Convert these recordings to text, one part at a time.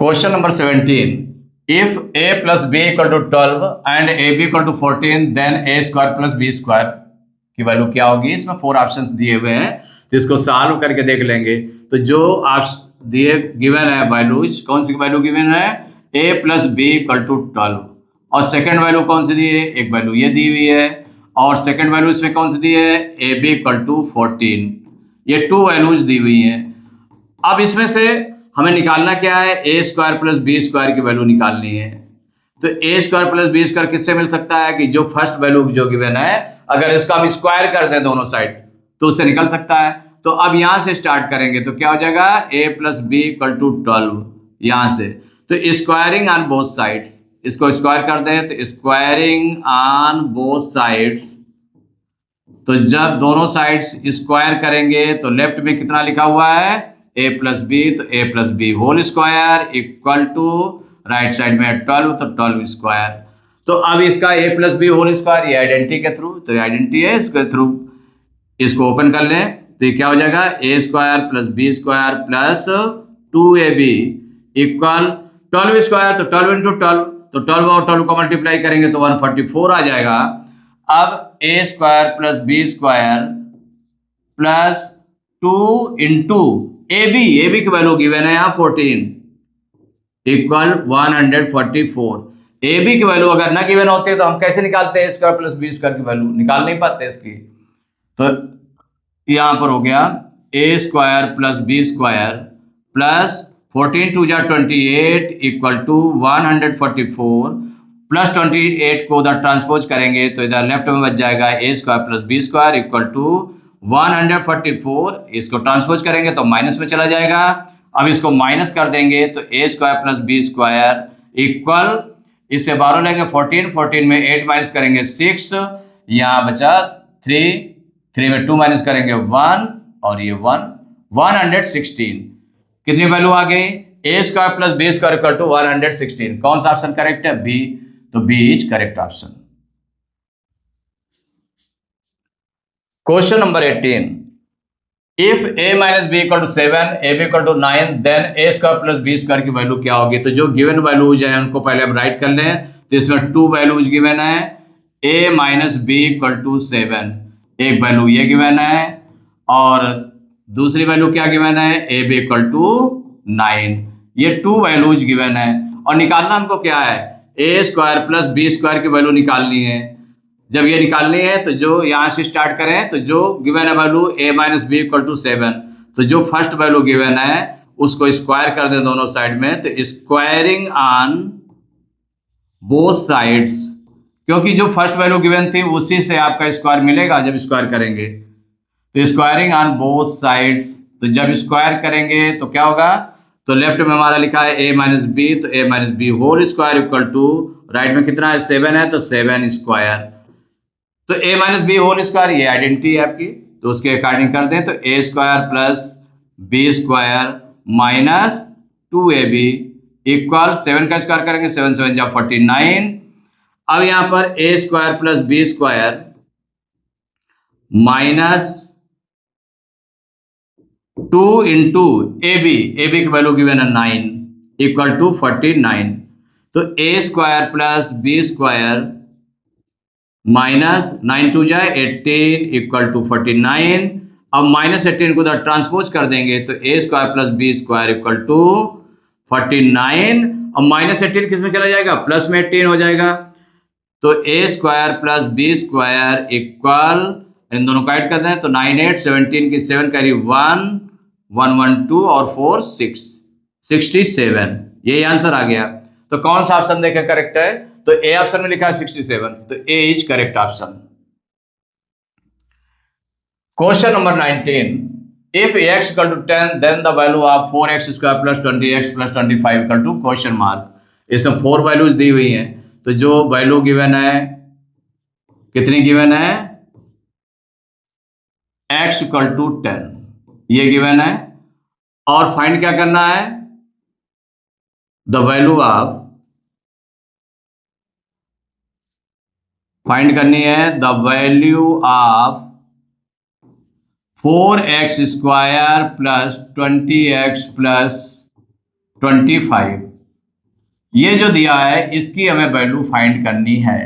Question number 17. If a plus b equal to 12 and ab equal to 14, then a square plus b square की value क्या होगी? इसमें 4 options दिए हुए हैं, तो इसको सॉल्व करके देख लेंगे। तो जो आप दिए गिवन है वैल्यूज, कौन सी वैल्यू गिवन है? a plus B equal to 12, और सेकेंड वैल्यू कौन सी दी है? एक वैल्यू ये दी हुई है, और सेकेंड वैल्यू इसमें कौन सी दी है? A B equal to 14। ये 2 वैल्यूज दी हुई हैं। अब इसमें से हमें निकालना क्या है? ए स्क्वायर प्लस बी स्क्वायर की वैल्यू निकालनी है। तो A square plus B square किससे मिल सकता है? कि जो फर्स्ट वैल्यू जो गिवन है, अगर इसका हम स्क्वायर कर दें दोनों साइड तो उससे निकल सकता है। तो अब यहां से स्टार्ट करेंगे तो क्या हो जाएगा? ए प्लस बी इक्वल टू 12 यहां से। तो स्क्वायरिंग ऑन बोथ साइड्स, इसको स्क्वायर कर दें तो स्क्वायरिंग ऑन बोथ साइड्स। तो जब दोनों साइड्स स्क्वायर करेंगे तो लेफ्ट में कितना लिखा हुआ है? ए प्लस बी, तो A plus B whole square equal to right side में 12, तो 12 स्क्वायर। तो अब इसका A plus B whole square ये आइडेंटिटी के थ्रू, तो आइडेंटिटी है इसके थ्रू, इसको ओपन कर लें तो ये क्या हो जाएगा? A square plus B square plus 2ab equal 12 square, तो 12 इंटू 12, तो 12 और 12 को मल्टीप्लाई करेंगे तो 144 आ जाएगा। अब A square plus B square plus 2 into A B की वैल्यू गिवन है यहाँ 14 इक्वल 144। ए बी की वैल्यू अगर ना गिवन होती है तो हम कैसे निकालते हैं? स्क्वायर प्लस बी स्क्वायर की वैल्यू निकाल नहीं पाते इसकी। तो यहां पर हो गया A square plus B square plus 14 two जा 28 इक्वल टू 144 प्लस 28 को उधर ट्रांसपोज करेंगे तो इधर लेफ्ट में बच जाएगा A square plus B square equal to 144। इसको ट्रांसपोज करेंगे तो माइनस में चला जाएगा। अब इसको माइनस कर देंगे तो A square plus B square equal, इससे 12 लेंगे 14 में 8 माइनस करेंगे 6, यहाँ बचा 3 में 2 माइनस करेंगे 1, और ये 116। कितनी वैल्यू आ गई? A square plus B square equal to 116। कौन सा ऑप्शन करेक्ट है? बी। तो B is correct option. Question number 18. If a minus B equal to 7, A B equal to 9, then A square plus B square की value क्या होगी? तो जो given values है उनको पहले हम राइट कर लें। तो इसमें 2 वैल्यूज गिवन है, a minus B equal to 7, एक वैल्यू ये गिवन है, और दूसरी वैल्यू क्या गिवन है? A B equal to 9। ये 2 वैल्यूज गिवन है, और निकालना हमको क्या है? ए स्क्वायर प्लस बी स्क्वायर की वैल्यू निकालनी है। जब ये निकालनी है तो जो यहाँ से स्टार्ट करें, तो जो गिवन है value a minus B equal to 7, तो जो फर्स्ट वैल्यू गिवन है उसको स्क्वायर कर दें दोनों साइड में, तो स्क्वायरिंग ऑन बोथ साइड्स, क्योंकि जो फर्स्ट वैल्यू गिवन थी उसी से आपका स्क्वायर मिलेगा जब स्क्वायर करेंगे। तो स्क्वायरिंग ऑन बोथ साइड्स, तो जब स्क्वायर करेंगे तो क्या होगा? तो लेफ्ट में हमारा लिखा है a माइनस बी, तो a minus B whole square equal to, right में कितना है? 7 है, तो 7 स्क्वायर। तो a minus B whole square ये आइडेंटिटी है आपकी, तो उसके अकॉर्डिंग कर दें तो a square plus B square minus 2ab equal 7 का स्क्वायर करेंगे 7 7 जा 49। अब यहां पर a square plus B square minus 2 into A B की वैल्यू गिवन है 9 इक्वल टू 49। तो a square plus B square minus 9 two जाए 18 इक्वल टू 49। अब माइनस 18 को उधर ट्रांसपोज कर देंगे तो A square plus B square equal to 49। अब माइनस 18 किस में चला जाएगा? प्लस में 18 हो जाएगा। तो A square plus B square equal, इन दोनों का ऐड कर दें तो 9 8 17 की 7 कैरी 1 1 1 2 और 4 6 67। ये आंसर आ गया। तो कौन सा ऑप्शन देखें करेक्ट है? तो ए ऑप्शन में लिखा है 67, तो A is correct option. Question number 19. If x equal to 10, then the value of 4x square plus 20x plus 25 equal to question mark. इसमें 4 वैल्यूज दी हुई हैं, तो जो वैल्यू गिवन है, कितनी गिवन है? x इक्वल टू 10 ये गिवन है, और फाइंड क्या करना है? द वैल्यू ऑफ, फाइंड करनी है the value of 4x square plus 20x plus 25 ये जो दिया है इसकी हमें वैल्यू फाइंड करनी है।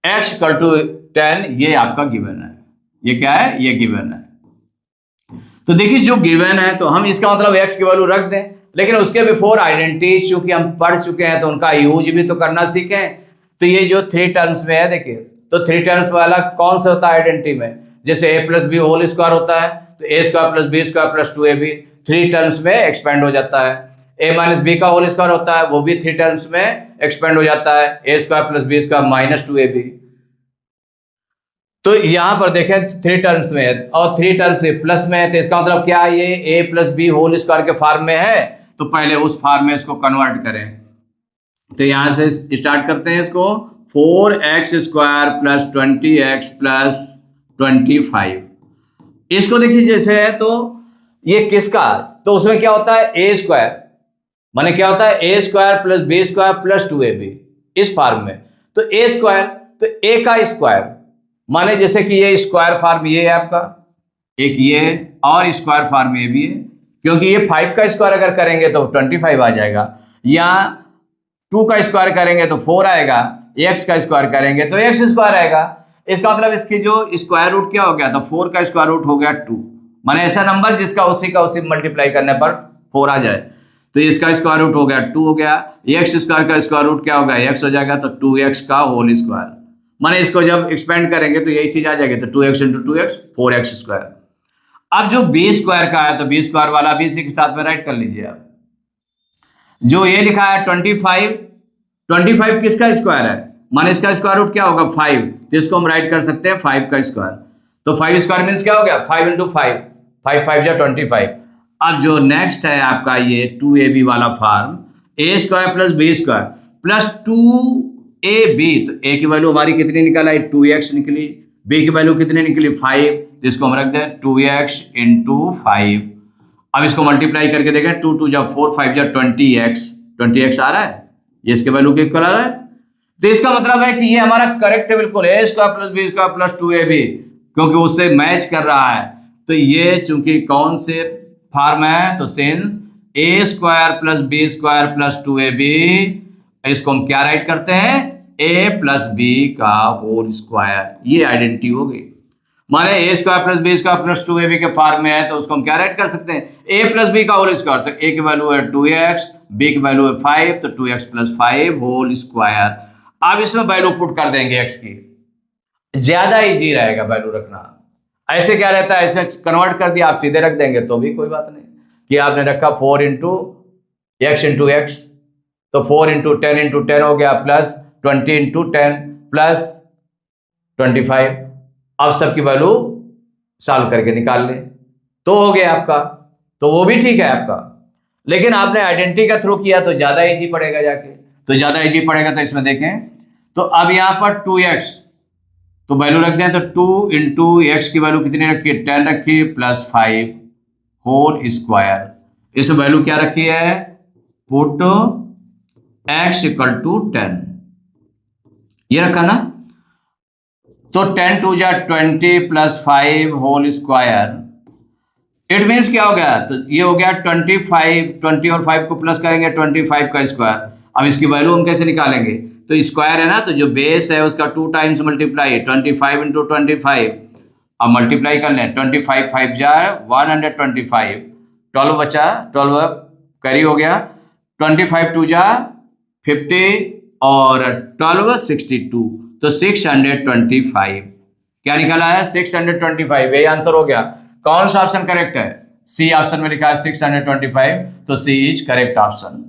x इक्वल टू 10 ये आपका गिवन है। ये क्या है? ये गिवन है। तो देखिए जो गिवन है तो हम इसका मतलब x की वैल्यू रख दें, लेकिन उसके बिफोर आइडेंटिटी चूंकि हम पढ़ चुके हैं तो उनका यूज भी तो करना सीखें। तो ये जो 3 टर्म्स में है देखिए, तो 3 टर्म्स वाला कौन सा होता है आइडेंटिटी में? जैसे a plus B whole square होता है तो a square plus B square plus 2ab 3 terms में एक्सपेंड हो जाता है। a माइनस बी का होल स्क्वायर होता है, वो भी 3 टर्म्स में एक्सपेंड हो जाता है, a square plus B square minus 2ab। तो यहां पर देखें 3 टर्म्स में है और 3 टर्म्स प्लस में है, तो इसका मतलब क्या है? ये a plus B whole square के फॉर्म में है, तो पहले उस फॉर्म में इसको कन्वर्ट करें। तो यहां से स्टार्ट करते हैं इसको। 4x square plus 20x plus 25। इसको देखिए जैसे है तो ये किसका? तो उसमें क्या होता है? a स्क्वायर माने क्या होता है? a square plus B square plus 2ab इस फॉर्म में। तो a स्क्वायर तो a का स्क्वायर माने जैसे कि ये स्क्वायर फॉर्म ये है आपका, एक ये और स्क्वायर फॉर्म ये भी है, क्योंकि ये 5 का स्क्वायर अगर करेंगे तो 25 आ जाएगा, या 2 का स्क्वायर करेंगे तो 4 आएगा, x का स्क्वायर करेंगे तो x स्क्वायर आएगा। इसका मतलब इसकी जो स्क्वायर रूट क्या हो गया? तो 4 का स्क्वायर रूट हो गया 2, माने ऐसा नंबर जिसका उसी का उसी मल्टीप्लाई करने पर 4 आ जाए। तो इसका स्क्वायर रूट हो गया 2 हो गया, x स्क्वायर का स्क्वायर रूट क्या होगा? x हो जाएगा, तो 2x का होल स्क्वायर। माने इसको जब एक्सपेंड करेंगे तो यही चीज आ जाएगी, तो 2x into 2x 4x square. अब जो b स्क्वायर का है तो b स्क्वायर वाला भी इसी के साथ में राइट कर लीजिए आप। जो ये लिखा है 25 किसका स्क्वायर है? माने इसका स्क्वायर रूट क्या होगा? 5, तो इसको हम राइट कर सकते हैं 5 का स्क्वायर। तो 5 स्क्वायर मीन्स क्या हो गया? 5 इंटू 5, 5 5 जा 25। अब जो नेक्स्ट है आपका ये 2ab वाला form, a square plus B square plus 2ab। तो a की वैल्यू हमारी कितनी निकल आई? 2x निकली। b की वैल्यू कितनी निकली? 5, जिसको हम रख दें 2x इंटू 5। अब इसको मल्टीप्लाई करके देखें, 2 2 जब 4 5 जब 20x आ रहा है, ये इसके वैल्यू के इक्वल आ रहा है। तो इसका मतलब है कि ये हमारा करेक्ट है बिल्कुल, a square plus B square plus 2ab, क्योंकि उससे मैच कर रहा है। तो ये चूंकि कौन से फॉर्म है? तो since a square plus B square plus 2ab, इसको हम क्या राइट करते हैं? a प्लस बी का होल स्क्वायर। ये आइडेंटिटी हो गई। माने a square plus B square plus 2ab के फॉर्म में है, तो उसको हम क्या राइट कर सकते हैं? a प्लस बी का होल स्क्वायर। तो a की वैल्यू है 2x, b की वैल्यू है 5, तो 2x प्लस 5 होल स्क्वायर। अब इसमें वैल्यू पुट कर देंगे x की, ज्यादा इजी रहेगा वैल्यू रखना। ऐसे क्या रहता है, ऐसे कन्वर्ट कर दिया आप सीधे रख देंगे तो भी कोई बात नहीं, कि आपने रखा 4 इंटू एक्स इंटू एक्स, तो 4 इंटू 10 हो गया, प्लस 20 इंटू 10 प्लस 25। अब सबकी वैल्यू सॉल्व करके निकाल ले तो हो गया आपका, तो वो भी ठीक है आपका। लेकिन आपने आइडेंटिटी का थ्रू किया तो ज्यादा इजी पड़ेगा जाके, तो ज्यादा इजी पड़ेगा। तो इसमें देखें तो अब यहां पर 2x तो वैल्यू रख दें, तो 2 इंटू एक्स की वैल्यू कितनी रखी है? 10 रखी, प्लस 5 होल स्क्वायर। इसमें वैल्यू क्या रखी है? पुट x इक्वल टू 10, ये रखा ना। तो 10 2 जा 20 plus 5 whole square. It means क्या हो गया? तो ये हो गया 25, 20 और 5 को प्लस करेंगे 25 का स्क्वायर। अब इसकी वैल्यू हम कैसे निकालेंगे? तो स्क्वायर है ना, तो जो बेस है उसका 2 टाइम्स मल्टीप्लाई, 25 इंटू 25। अब मल्टीप्लाई कर लें, 25 5 जा 125, 12 बचा, 12 कैरी हो गया, 25 2 जा 50 और 12 62, तो 625 क्या निकला है? 625। यही आंसर हो गया। कौन सा ऑप्शन करेक्ट है? सी ऑप्शन में लिखा है 625, तो सी इज करेक्ट ऑप्शन।